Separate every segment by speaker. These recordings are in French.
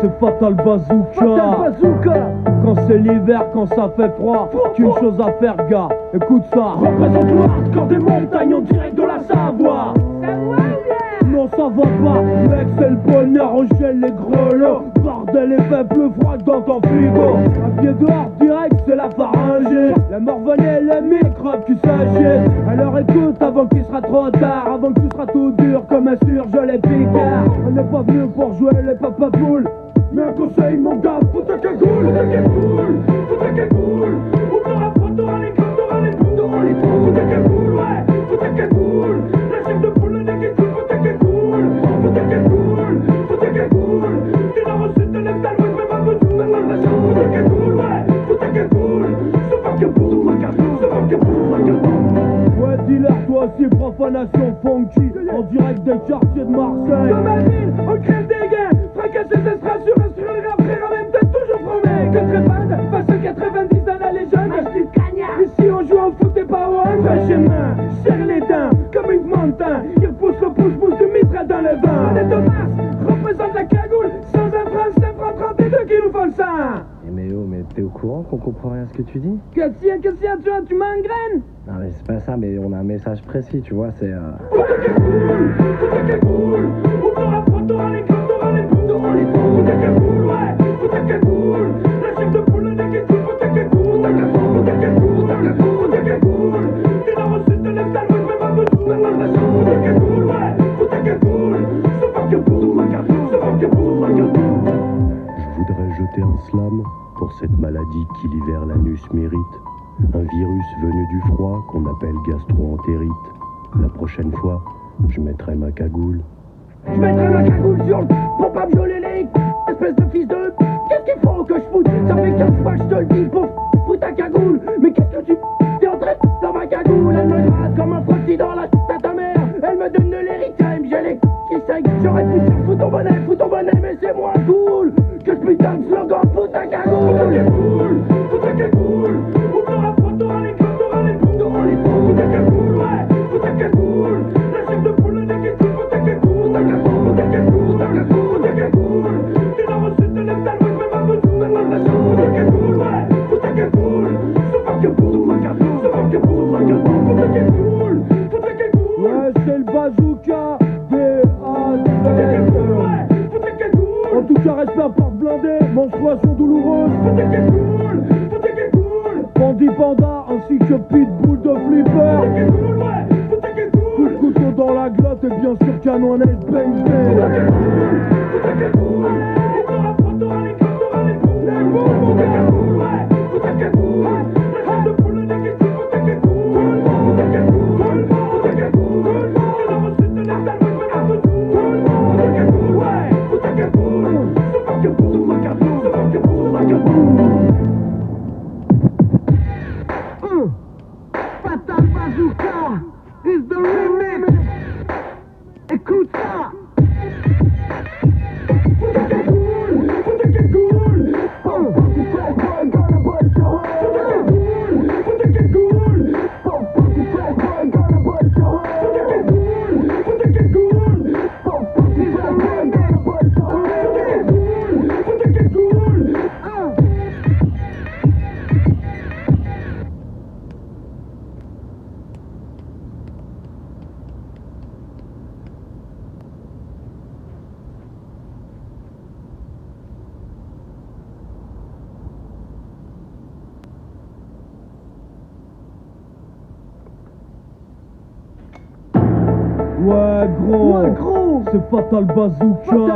Speaker 1: C'est Fatal Bazooka. Quand c'est l'hiver, quand ça fait froid, qu'une chose à faire, gars, écoute ça. Représente le hardcore des montagnes en direct de la Savoie. Non, ça va pas, mec, c'est le bonheur, on gèle les grelots. Bordel, il fait plus froid que dans ton frigo. Un pied dehors direct, c'est la pharyngée. La mort venait, les microbes qui s'agitent. Alors écoute, avant qu'il sera trop tard, avant que tu seras tout dur comme un surgelé picard. On n'est pas venu pour jouer les papapoules, mais un conseil, mon gars, faut ta cagoule. Faut ta cagoule. Ou t'auras pas, t'auras les gars, t'auras les bouts, t'auras les trous. Faut ta cagoule, ouais, faut ta cagoule. La chef de poule, le nez qui coule, faut ta cagoule. Faut ta cagoule, faut ta cagoule. T'es dans le sud, te lèves ta l'ouest, même un peu tout, même un machin. Faut ta cagoule, ouais, faut ta cagoule. C'est pas que pour tout, c'est pas que pour tout. Ouais, dealer, toi aussi, profanation funky, en direct des quartiers de Marseille. Dans ma ville, on crève des gains, fracasser ses strass sur un sur le rap, frère, en même temps toujours promets. Que très bad, face à 90 dans la légende. Ici on joue au foot et pas au hand. Fais chez main, serre les dents, comme une montagne. Il repousse le pouce-pouce du mitre dans le vent. On est de Mars, représente la cagoule, sans un franc, c'est un franc 32 qui nous font le sang.
Speaker 2: Mais oh, mais t'es au courant qu'on comprend rien à ce que tu dis?
Speaker 1: Qu'est-ce qu'il y a, tu m'engraines?
Speaker 2: Non mais c'est pas ça, mais on a un message précis, tu vois, c'est
Speaker 1: Faut ta cagoule, ou t'auras pas, t'auras les gars, t'auras les bouts, t'auras les trous. Faut ta cagoule, ouais, faut ta cagoule. La chef de poule, le nez qui coule, faut ta cagoule. Faut ta cagoule. T'es dans le sud, te lèves ta l'ouest, même un peu tout, même un machin. Faut ta cagoule, ouais, faut ta cagoule. C'est pas que pour tout, c'est pas que pour tout.
Speaker 3: Je voudrais jeter un slam pour cette maladie qui l'hiver l'anus mérite. Un virus venu du froid qu'on appelle gastro-entérite. La prochaine fois, je mettrai ma cagoule.
Speaker 1: Je mettrai ma cagoule sur le pour pas me violer les espèce de fils de. Qu'est-ce qu'il faut que je foute? Ça fait 15 fois que je te le dis, pour foutre ta cagoule. Mais qu'est-ce que tu t'es en train de dans ma cagoule? Elle me gratte comme un frottis dans la à ta mère. Elle me donne de l'héritage, j'ai les qui saignent. J'aurais pu dire fous ton bonnet, mais c'est moins cool que ce putain de slogan, fous ta cagoule. Fous ta cagoule. Ou t'auras pas, t'auras les gars, t'auras les bouts, t'auras les trous. Fous ta cagoule, ouais, fous ta cagoule. La chef de poule, le nez qui coule, faut ta cagoule. Faut ta cagoule. T'es dans le sud, te lèves ta l'ouest, même un peu tout, même un machin. Faut ta cagoule, ouais, faut ta cagoule. C'est pas que pour tout, c'est pas que pour tout. Faut ta cagoule. Ouais, c'est le bazooka, Faut ta cagoule. En tout cas, respect à porte blindée, menstruation douloureuse. Faut ta cagoule. Bandit panda ainsi que pitbull de flipper. Faut ta cagoule. Coup de couteau dans la glotte et bien sûr canon à neige bang bang. Faut ta cagoule. Et t'auras pas, t'auras les gars, t'auras les bouts. Faut ta cagoule, ouais, faut ta cagoule. La chef de poule, le nez qui coule, faut ta cagoule. Faut ta cagoule. T'es dans le sud, te lèves ta l'ouest, même un peu tout. Faut ta cagoule, ouais, faut ta cagoule. C'est pas que pour tout, c'est pas que pour tout. Fatal Bazooka is the remix. Écoute ça. Faut ta cagoule. Faut ta cagoule. Ouais gros, c'est Fatal Bazooka.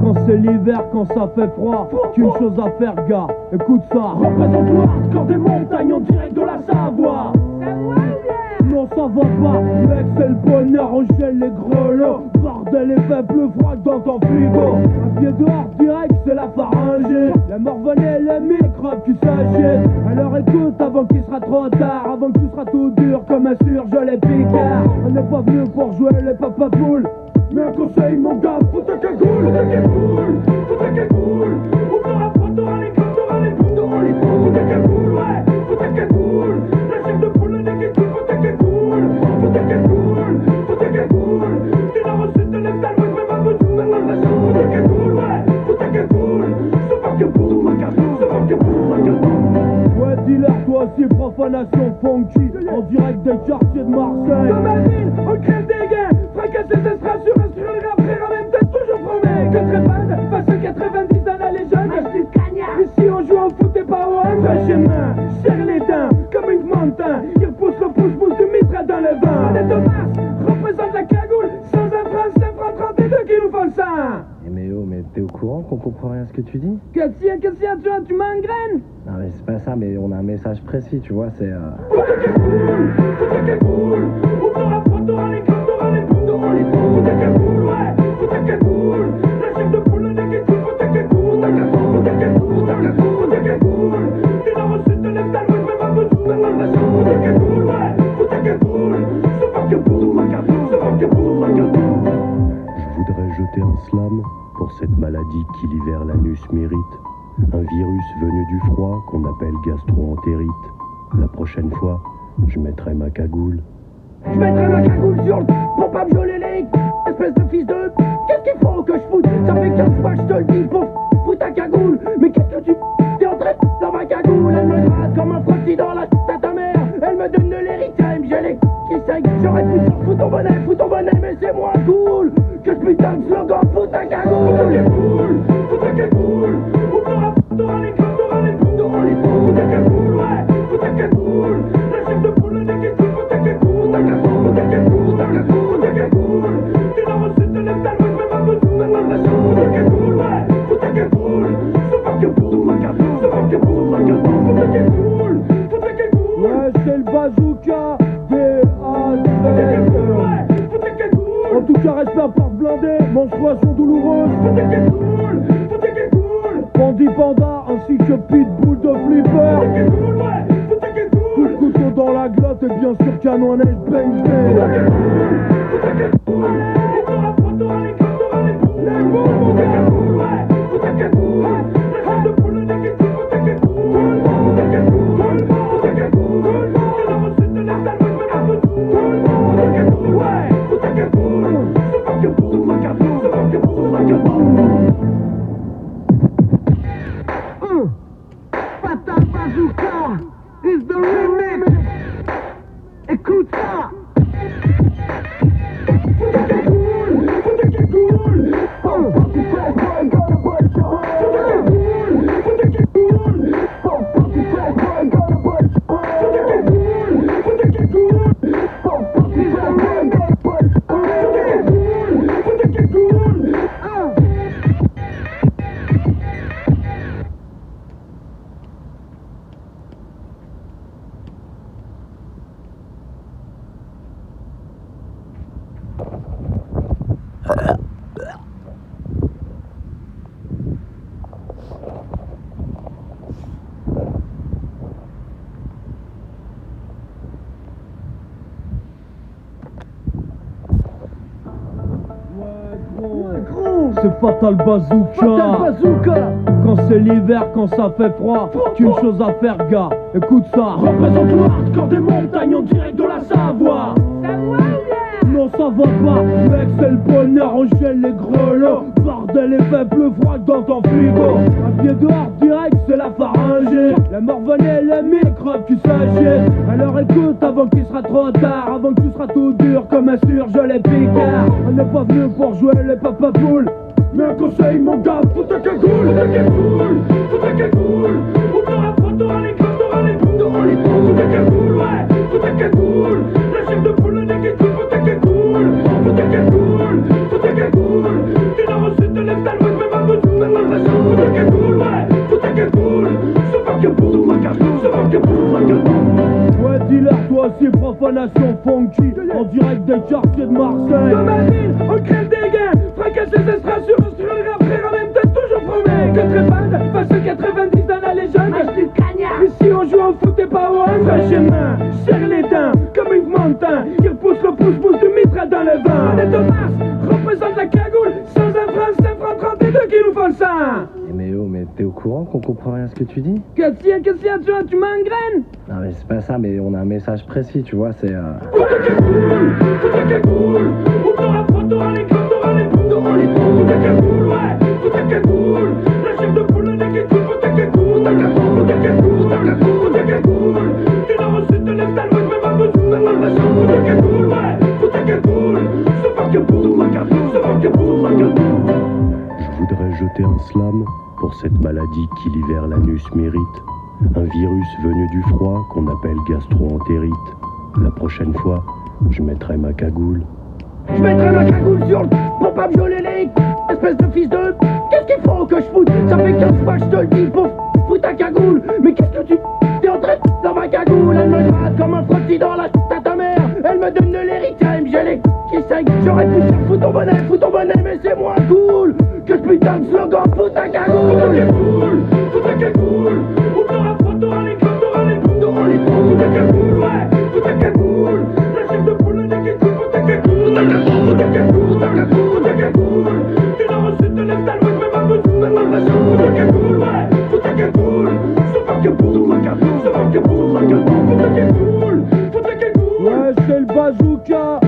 Speaker 1: Quand c'est l'hiver, quand ça fait froid, qu'une chose à faire, gars, écoute ça. Représente le hardcore des montagnes en direct de la Savoie. Non, ça va pas, mec, c'est le bonheur, on gèle les grelots. Bordel, il fait plus froid que dans ton frigo. Un pied dehors direct, c'est la pharyngée. La mort venait, les microbes qui s'agitent. Alors écoute, avant qu'il sera trop tard, avant que tu seras tout dur comme un surgelé picard. On n'est pas venu pour jouer les papapoules, mais un conseil, mon gars, faut ta cagoule. Faut ta cagoule. Ou t'auras pas, t'auras les gars, t'auras les bouts, t'auras les trous. Faut ta cagoule, ouais, faut ta cagoule. La chef de poule, le nez qui coule, faut ta cagoule. Faut ta cagoule. T'es dans le sud, te lèves ta l'ouest, même un peu tout, même un machin. Faut ta cagoule, ouais, faut ta profanation funky, en direct des quartiers de Marseille. Dans ma ville, on crève des gains, fracasse les estrades sur un sur le rap, frère, en même temps toujours promets que très fan, face aux 90 dans la légende. Ici on joue au foot et pas au hand. Fais chemin, serre les dents, comme une montagne, il repousse le pouce-pouce du mitra dans le vent. On est au Mars, représente la cagoule, sans un franc, 5 francs 32 qui nous font le sang.
Speaker 2: Mais oh, mais t'es au courant qu'on comprend rien à ce que tu dis?
Speaker 1: Qu'est-ce qu'il y a, tu m'engraines?
Speaker 2: Non mais c'est pas ça, mais on a un message précis, tu vois, c'est
Speaker 3: Je voudrais jeter un slam pour cette maladie qui l'hiver l'anus mérite. Un virus venu du froid qu'on appelle gastro-entérite. La prochaine fois, je mettrai ma cagoule.
Speaker 4: Je mettrai ma cagoule sur le pour pas me violer les espèce de fils de qu'est-ce qu'il faut que je foute? Ça fait 15 fois que je te le dis pour foutre ta cagoule. Mais qu'est-ce que tu t'es en train de dans ma cagoule? Elle me gratte comme un frottis dans la à ta mère. Elle me donne de l'héritage, j'ai les qui saignent. J'aurais pu dire fous ton bonnet, mais c'est moins cool que ce putain de slogan, fous ta cagoule. Fous ta cagoule, ou t'auras les gars, t'auras les fous ta cagoule, ouais, fous ta cagoule. La chef de poule, le nez qui coule, fous ta cagoule, ta cagoule. Tu l'as reçu de l'Est à l'Ouest, même un peu sous la nation. Fous ta cagoule, ouais, fous ta cagoule. C'est pas que pour fous ta cagoule.
Speaker 1: Ouais, c'est le bazooka, B.A.Z. En tout cas, respect à porte blindée, menstruation douloureuse. Bandit Panda ainsi que Pitbull de Flipper. Coup de couteau dans la glotte et bien sûr canon à neige bang bang.
Speaker 4: Fatal Bazooka is the remix. Écoute ça.
Speaker 1: C'est Fatal Bazooka. Quand c'est l'hiver, quand ça fait froid, qu'une chose à faire, gars. Écoute ça. Représente le hardcore des montagnes en direct de la Savoie. Non, ça va pas, mec, c'est le bonheur, on gèle les grelots. Bordel et faible froid dans ton frigo. Un pied dehors direct, c'est la pharyngée. La mort venait, les microbes qui s'agitent. Alors écoute, avant qu'il sera trop tard, avant que tu seras tout dur comme un surgelé picard. On n'est pas venu pour jouer les papapoules, mais un conseil, mon gars, fous ta cagoule. Fous ta cagoule. Ou t'auras les gars, t'auras les fous ta cagoule, ouais, fous ta cagoule. La chef de poule, le nez qui coule, fous ta cagoule. Fous ta cagoule. Tu l'as reçu de l'Est à l'Ouest, même un peu sous la nation. Fous ta cagoule, ouais, fous ta cagoule. C'est pas que pour ta cagoule. Ouais, dealer, toi aussi, profanation funky, en direct des quartiers de Marseille. Dans ma ville, on crève des gains, fracasse les estrades sur le rap, frère, en même temps toujours promets que très fan, face aux 90 dans la légende. Ici on joue au foot et pas au hand. Fais chemin, serre les dents, comme une montagne, il repousse le pouce-pouce du mitra dans le vent. On est au Mars, représente la cagoule, sans un franc, 5 francs 32 qui nous font le sang.
Speaker 2: Mais oh, mais t'es au courant qu'on comprend rien à ce que tu dis?
Speaker 1: Qu'est-ce qu'il y a, tu m'engraines?
Speaker 2: Non mais c'est pas ça, mais on a un message précis, tu vois, c'est
Speaker 4: Fous ta cagoule, ou t'auras les gars, t'auras les fous ta cagoule, ouais, fous ta cagoule. La chef de poule, le nez qui coule, fous ta cagoule, ta cagoule. Tu l'as
Speaker 3: jeter un slam pour cette maladie qui l'hiver l'anus mérite. Un virus venu du froid qu'on appelle gastro-entérite. La prochaine fois, je mettrai ma cagoule.
Speaker 4: Je mettrai ma cagoule sur le pour pas me violer les espèce de fils de. Qu'est-ce qu'il faut que je foute? Ça fait 15 fois que je te le dis pour foutre ta cagoule. Mais qu'est-ce que tu t'es en train de dans ma cagoule? Elle me gratte comme un frottis dans la à ta mère. Elle me donne de l'héritage, j'ai les qui saignent. J'aurais pu dire fous ton bonnet, mais c'est moins cool que ce putain de slogan, fous ta cagoule. Fous ta cagoule, ou t'auras pas, t'auras les gars, t'auras les bouts, t'auras les bouts. Fous ta cagoule, ouais, fous ta cagoule. La chef de poule, le nez qui fous ta cagoule. Fous ta cagoule, fous ta cagoule, fous ta cagoule, fous ta cagoule. Tu l'as reçu, te lèves ta loi, fais ma besoin, fous ta cagoule, ouais, fous ta cagoule. C'est pas que pour ta cagoule, c'est pas que pour ta cagoule. Fous ta cagoule, fous ta cagoule.
Speaker 1: Ouais, c'est le bazooka,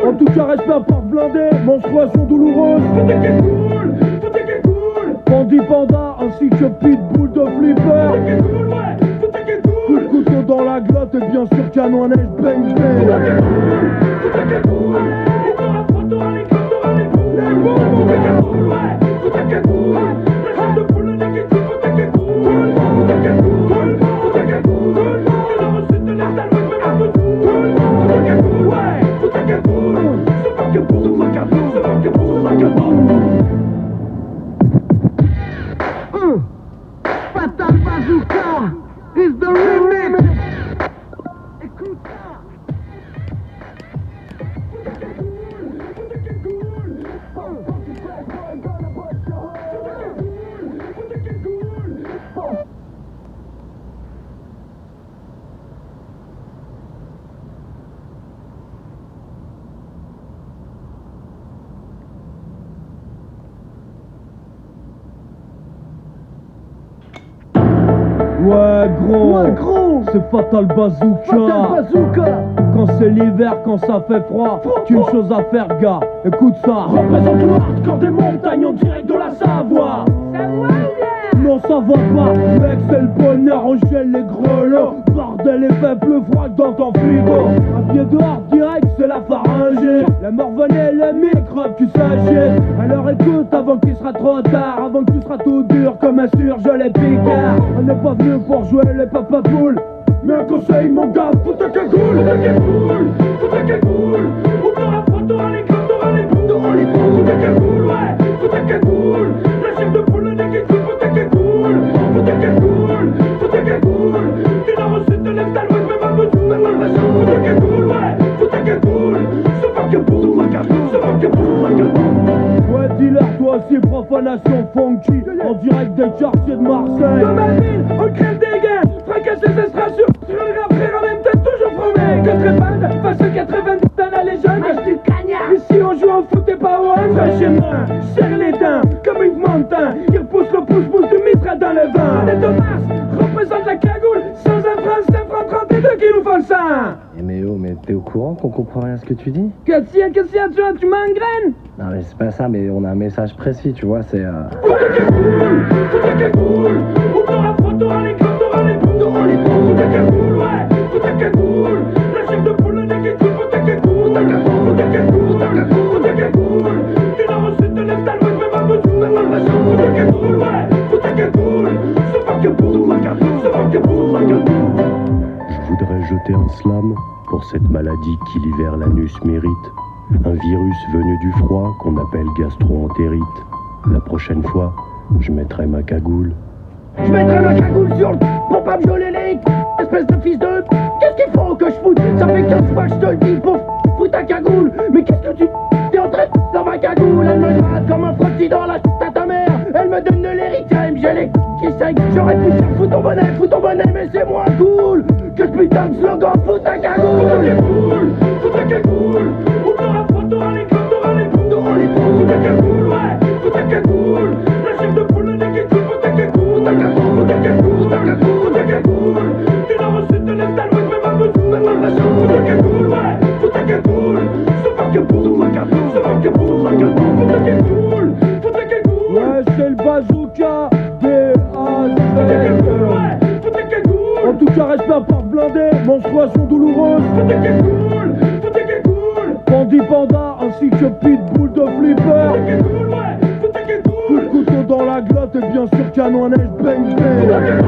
Speaker 1: en tout cas, respect à part blindé, menstruation douloureuse.
Speaker 4: Fous ta cagoule, fous ta cagoule.
Speaker 1: Bandit panda ainsi que pitbull de flipper.
Speaker 4: Fous ta cagoule, ouais, fous ta cagoule.
Speaker 1: Coup de couteau dans la glotte et bien sûr canon à neige bang
Speaker 4: Fous ta
Speaker 1: bang.
Speaker 4: cagoule, fous ta cagoule. Et t'auras pas, t'auras les gars, t'auras les bouts. Fous ta cagoule, ouais, fous ta cagoule. La chef de poule, le nez qui fous ta cagoule. Fous ta cagoule, fous ta cagoule. Tu l'as reçu, te lèves ta loi, fais ma besoin. Fous ta cagoule, ouais, fous ta cagoule. C'est pas que pour ta cagoule, c'est pas que pour ta cagoule.
Speaker 1: Fatal Bazooka is the remix. Écoute ça. Ouais gros, c'est Fatal Bazooka. Quand c'est l'hiver, quand ça fait froid, qu'une chose à faire gars, écoute ça.
Speaker 4: Représente le hardcore des montagnes en direct de la Savoie.
Speaker 1: Non ça va pas, mec c'est le bonheur, on gèle les grelots. Bordel et fait plus froid que dans ton frigo. Un pied dehors direct c'est la pharyngée. La morvonnée et le microbe tu s'achètes. Alors écoute avant qu'il sera trop tard, avant que tu seras tout dur comme un surgelé picard. On n'est pas venu pour jouer les papapoules, mais un conseil mon gars, fous ta cagoule.
Speaker 4: Fous ta cagoule, fous ta cagoule. Ou t'auras pas, t'auras les gars, t'auras les bouts, t'auras les bouts. Fous ta cagoule, ouais, fous ta cagoule. La chef de poule, le nez qui fous ta cagoule. Fous ta cagoule, fous ta cagoule. Tu l'as reçu, te lèves ta loi, fais ma besoin. Fous ta cagoule, ouais, fous ta cagoule. C'est pas que pour ta cagoule, c'est pas que pour ta cagoule.
Speaker 1: Ouais dealer toi aussi profanation funky, en direct des quartiers de Marseille.
Speaker 4: Dans ma ville, on crève des gains, fracasse les estrades sur le rap, frère, en même temps toujours promets. 80, face au 90 dans la légende. Acheter le cagnard. Ici on joue au foot et pas au hand. Chez moi, serre les dents, comme une montagne. Il repousse le pouce-pouce du mitra dans le vent. On est de Mars, représente la cagoule. Sans un franc 32 qui nous font le sang.
Speaker 2: Mais t'es au courant qu'on comprend rien à ce que tu dis?
Speaker 4: Qu'est-ce qu'il y a, tu m'engraines?
Speaker 2: Non mais c'est pas ça, mais on a un message précis, tu vois, c'est
Speaker 4: Fous ta cagoule, ou t'auras pas, t'auras les gars, t'auras les bouts, t'auras les bouts. Fous ta cagoule, ouais, fous ta cagoule. La chef de poule, le nez qui fous ta cagoule. Fous ta cagoule, fous ta cagoule, fous ta cagoule, fous ta cagoule. Tu l'as reçu, te lèves ta loi, fais ma besoin. Fous ta cagoule, ouais, fous ta cagoule. C'est pas que pour ta cagoule, c'est pas que pour ta cagoule.
Speaker 3: Je voudrais jeter un slam pour cette maladie qui l'hiver l'anus mérite. Un virus venu du froid qu'on appelle gastro-entérite. La prochaine fois, je mettrai ma cagoule. Je mettrai ma cagoule sur le pour pas me violer les espèce de fils de. Qu'est-ce qu'il faut que je foute? Ça fait 15 fois que je te le dis pour foutre ta cagoule. Mais qu'est-ce que tu t'es en train de dans ma cagoule? Elle me gratte comme un frottis dans la à ta mère. Elle me donne de l'héritage, j'ai les qui saignent. J'aurais pu dire fous ton bonnet, mais c'est moins cool que ce putain de slogan, fous ta cagoule. Fous ta cagoule, fous ta cagoule. Ou t'auras pas, t'auras les gars, t'auras les bouts, t'auras les bouts. Fous ta cagoule, ouais, fous ta cagoule. La chef de poule, le nez qui fous ta cagoule. Fous ta cagoule, fous ta cagoule, fous ta cagoule, fous ta cagoule. Tu l'as reçu, te lèves ta loi, fais ma besoin. Fous ta cagoule, ouais, fous ta cagoule. C'est pas que pour ta cagoule, c'est pas que pour ta cagoule. Fous ta cagoule, fous ta cagoule.
Speaker 1: Ouais c'est le bazooka,
Speaker 4: Fous ta cagoule.
Speaker 1: En tout cas respect à part blindé, menstruation douloureuse.
Speaker 4: Fous ta cagoule, fous ta cagoule.
Speaker 1: Bandit panda ainsi que pitbull de flipper. canon à neige, bang bang.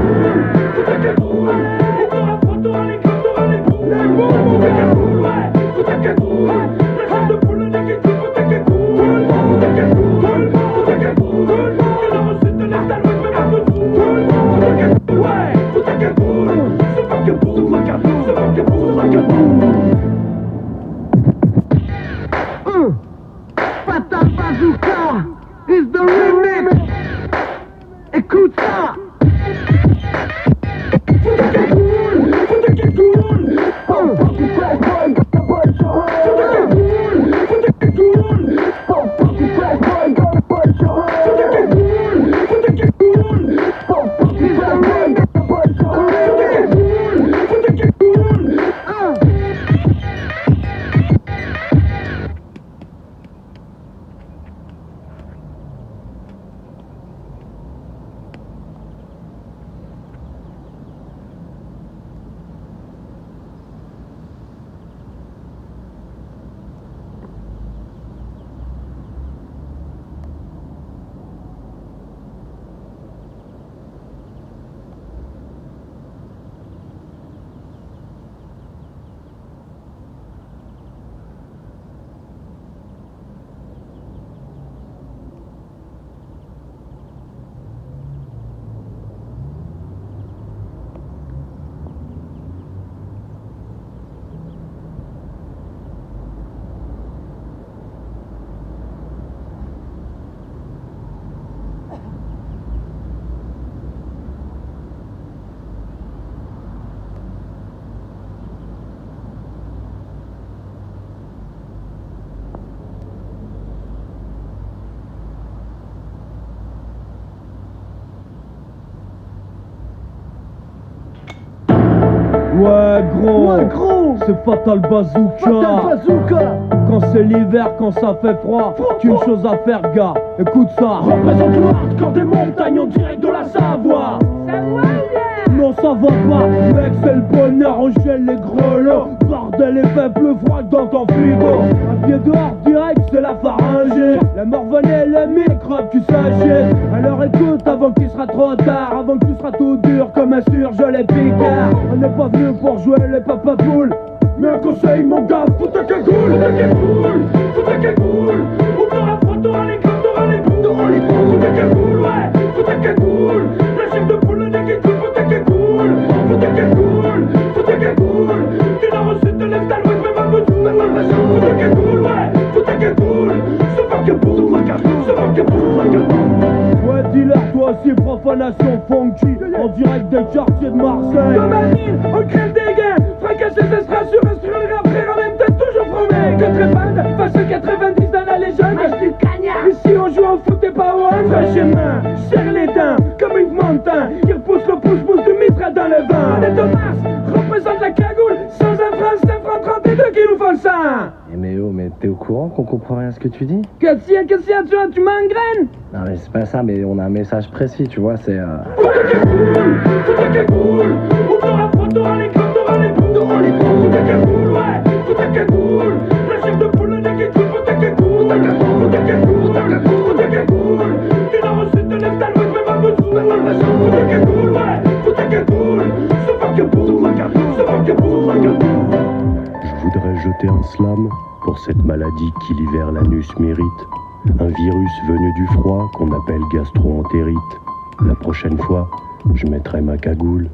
Speaker 4: Fatal Bazooka is the remix. Écoute ça.
Speaker 1: Ouais gros, c'est Fatal Bazooka. Quand c'est l'hiver, quand ça fait froid, qu'une chose à faire gars, écoute ça. Représente le hardcore des montagnes en direct de la Savoie. Non ça va pas, mec c'est le bonheur, on gèle les grelots. Bordel et fait plus froid que dans ton frigo. Un pied dehors direct c'est la pharyngée. La morvonne et le microbe tu s'achètes. Alors écoute avant qu'il sera trop tard, avant que tu seras tout dur comme un surgelé picard. On n'est pas venu pour jouer les papapoules, mais un conseil mon gars, faut ta cagoule. Faut ta cagoule. Ou t'auras froid, t'auras les crabes, t'auras les boules, t'auras les boules. Faut ta cagoule, ouais, faut ta cagoule. La chef de poule, le nez qui coule, faut ta cagoule. Faut ta cagoule, faut ta cagoule. Tu l'as reçu de l'Est à l'Ouest, même à Bezou, même à Bezou. Faut ta cagoule, ouais, faut ta cagoule. Se faire que pour, se faire que pour, ouais dealer, toi aussi profanation funky. En direct des quartiers de Marseille. Dans ma ville, on crève des gains. Fracasse les estrades sur instruire rap, frère en même temps toujours promet. Que très bad, face 90 dans la légende. Mâche du cagnard. Ici on joue au foot et pas au hand. Fraîchement, serre les dents, comme Yves Montand. Il repousse le pouce-pouce du mitra dans le vent. On est de Mars, représente la cagoule. Sans un franc, c'est un franc 32 qui nous font le sang.
Speaker 2: Mais oh, mais t'es au courant qu'on comprend rien à ce que tu dis?
Speaker 1: Qu'est-ce qu'il y a, tu m'engraines?
Speaker 2: Non mais c'est pas ça, mais on a un message précis, tu vois, c'est
Speaker 1: Faut ta cagoule, ou t'auras froid, t'auras les crabes, t'auras les boules, t'auras les boules. Faut ta cagoule, ouais, faut ta cagoule. La chef de poule, le nez qui coule, faut ta cagoule. Faut ta cagoule, faut ta cagoule, faut ta cagoule, faut ta cagoule. Tu l'as reçu de l'Est à l'Ouest, même à Bezou, même à Bezou. Faut ta cagoule, ouais, faut ta cagoule. Se faire que pour, se faire que pour.
Speaker 3: Je voudrais jeter un slam pour cette maladie qui l'hiver l'anus mérite. Un virus venu du froid qu'on appelle gastro-entérite. La prochaine fois, je mettrai ma cagoule.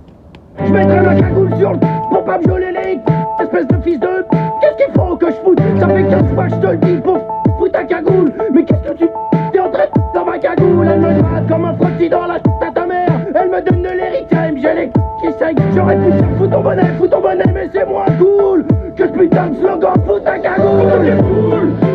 Speaker 4: Je mettrai ma cagoule sur le pour pas me geler les espèce de fils de. Qu'est-ce qu'il faut que je foute? Ça fait 15 fois que je te le dis pour foutre ta cagoule. Mais qu'est-ce que tu t'es en train de dans ma cagoule? Elle me gratte comme un frottis dans la à ta mère. Elle me donne de l'érythrème, j'ai les qui saignent. J'aurais pu dire fous ton bonnet, mais c'est moins cool que ce putain de slogan, fous ta cagoule.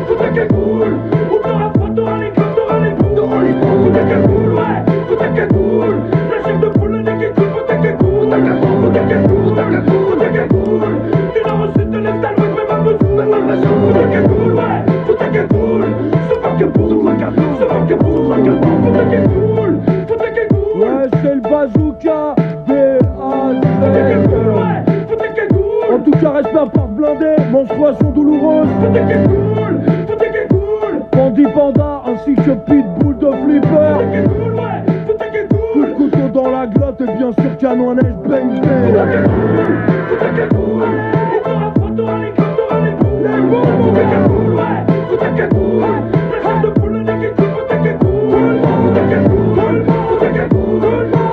Speaker 4: Fous ta cagoule, ou t'auras froid, t'auras les crabes, t'auras les boules, t'auras les boules. Fous ta cagoule, ouais, fous ta cagoule. La chef de poule, le nez qui coule, faut ta cagoule. Faut ta cagoule, faut ta cagoule, faut ta cagoule, faut ta cagoule. Tu l'as reçu de l'Est à l'Ouest, même à Bezou, même à Bezou. Faut ta cagoule, ouais, faut ta cagoule. Se faire que pour, se faire que pour, faut ta cagoule, faut ta cagoule.
Speaker 1: Ouais, c'est le bazooka, en tout cas, respect à part blindé, menstruation douloureuse.
Speaker 4: Faut ta cagoule, faut ta cagoule.
Speaker 1: Bandit panda ainsi que pitbull de flipper.
Speaker 4: Faut ta cagoule, ouais, faut ta cagoule.
Speaker 1: canon à neige, bang bang.
Speaker 4: Faut ta cagoule, on t'aura pas, t'auras les gars, t'auras les boules. Faut ta cagoule, ouais, faut ta cagoule. La chair de poule, les qui coule, faut ta cagoule. Faut ta cagoule, faut ta cagoule.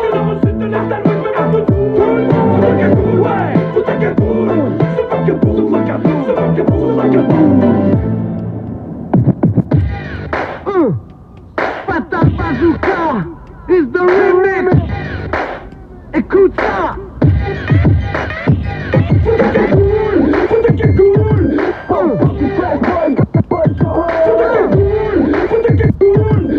Speaker 4: Que dans le sud de l'est, à l'ouest, même un peu tout. Faut ta cagoule, ouais, faut ta cagoule. C'est pas que pour, c'est pas que pour, c'est pas que pour, c'est pas que pour.
Speaker 5: Fatal Bazooka is the remix. Écoute ça.
Speaker 4: Faut ta cagoule, faut ta cagoule. Faut ta cagoule, faut ta cagoule.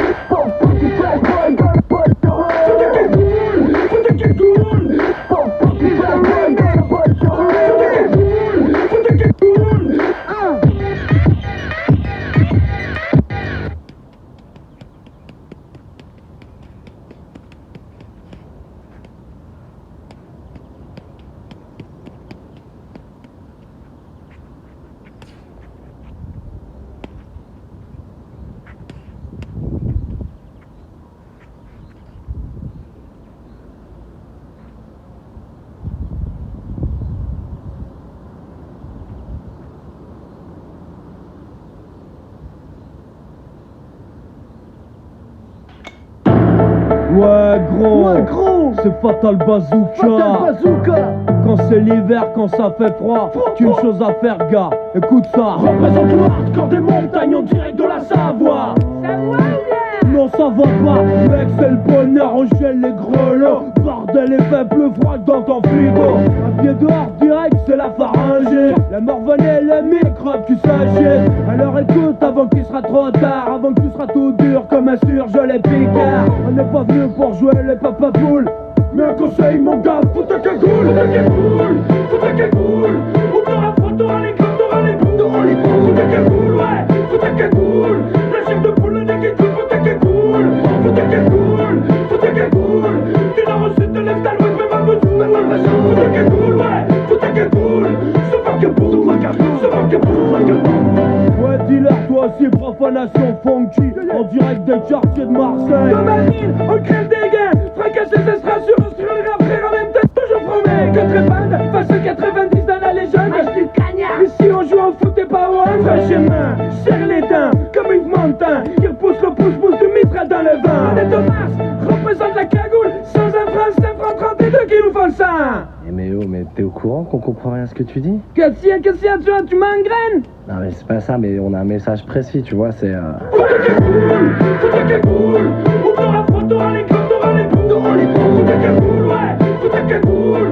Speaker 1: Ouais gros, c'est Fatal Bazooka. Quand c'est l'hiver, quand ça fait froid, qu'une chose à faire gars, écoute ça.
Speaker 4: Représente le hardcore des montagnes en direct de la Savoie.
Speaker 1: Non ça va pas, mec c'est le bonheur, on gèle les grelots. Bordel et fait plus froid dans ton frigo. Un pied dehors direct c'est la pharyngée. La morvonne et le microbe qui s'agit. Alors écoute avant qu'il sera trop tard, avant que tu seras tout dur comme un surgelé picard. On n'est pas venu pour jouer les papapoules, mais un conseil mon gars, faut ta cagoule.
Speaker 4: Faut ta cagoule, faut ta cagoule. On t'aura pas, t'auras les gars, t'auras les boules. Faut ta cagoule, ouais, faut ta cagoule. La chair de poule, le nez qui coule, faut ta cagoule. Faut ta cagoule, faut ta cagoule. Du nord au sud, de l'est à l'ouest, même à Bezou, même à Bezou. Faut ta cagoule, ouais, faut ta cagoule. C'est pas que pour, c'est pas que pour, c'est pas que pour, c'est pas que pour.
Speaker 1: Ouais dealer toi aussi profanation funky, en direct des quartiers de Marseille.
Speaker 4: Dans ma ville, on crève des gains. Fracasse les estrades sur un frère en même temps. Je promets que très bande face aux 90 dans la légende. Du cagnard. Ici on joue au foot et pas au hand. Fraîchement, serre les dents comme une montagne. Il repousse le pouce-pouce du mitral dans le vent. On est au Mars, représente la cagoule. Sans un franc, c'est un franc 32 qui nous font le sang.
Speaker 2: Mais t'es au courant qu'on comprend rien à ce que tu dis?
Speaker 4: Qu'est-ce qu'il y a, tu m'engraines?
Speaker 2: Non mais c'est pas ça, mais on a un message précis, tu vois, c'est
Speaker 4: Faut ta cagoule, faut ta cagoule. On t'aura pas, t'auras les gars, t'auras les boules. Faut ta cagoule, ouais, faut ta cagoule.